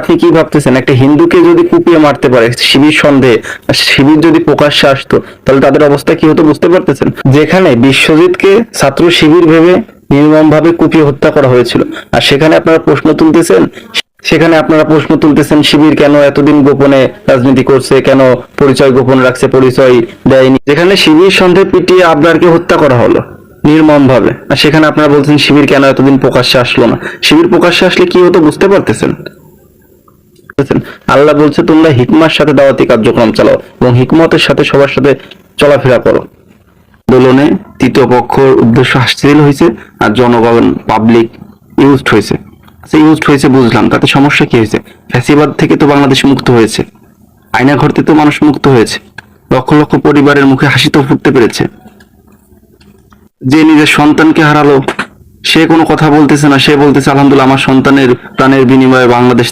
আপনি কি ভাবতেছেন একটা হিন্দুকে যদি কুপিয়ে মারতে পারে শিবির সন্দেহে, আর শিবির যদি প্রকাশ্যে আসতো তাহলে তাদের অবস্থা কি হতো বুঝতে পারতেছেন? যেখানে বিশ্বজিৎকে ছাত্র শিবির ভেবে নির্মমভাবে কুপিয়ে হত্যা করা হয়েছিল, আর সেখানে আপনারা প্রশ্ন তুলতেছেন শিবির কেন এতদিন গোপনে রাজনীতি করছে, কেন পরিচয় গোপন রাখছে, পরিচয় দেয়নি। যেখানে শিবির সন্দেহে পিটিয়ে আবরারকে হত্যা করা হলো নির্মম ভাবে, আর সেখানে আপনারা বলছেন শিবির কেন এতদিন প্রকাশ্যে আসলো না। শিবির প্রকাশ্যে আসলে কি হতো বুঝতে পারতেছেন? আল্লাহ বলছে তোমরা হিকমার সাথে দাওয়াতি কার্যক্রম চালাও এবং হিকমতের সাথে সবার সাথে চলাফেরা করো। আন্দোলনে তৃতীয় পক্ষর উদ্দেশ্য হাসিল হয়েছে আর জনগণ পাবলিক ইউজড হয়েছে। আচ্ছা, ইউজড হয়েছে বুঝলাম, তাতে সমস্যা কি হয়েছে? ফ্যাসিবাদ থেকে তো বাংলাদেশ মুক্ত হয়েছে, আয়না ঘর থেকে তো মানুষ মুক্ত হয়েছে, লক্ষ লক্ষ পরিবারের মুখে হাসি তো ফুটতে পেরেছে। যে নিজের সন্তানকে হারালো সে কোনো কথা বলতেছে না, সে বলতেছে আলহামদুলিল্লাহ আমার সন্তানের প্রাণের বিনিময়ে বাংলাদেশ থেকে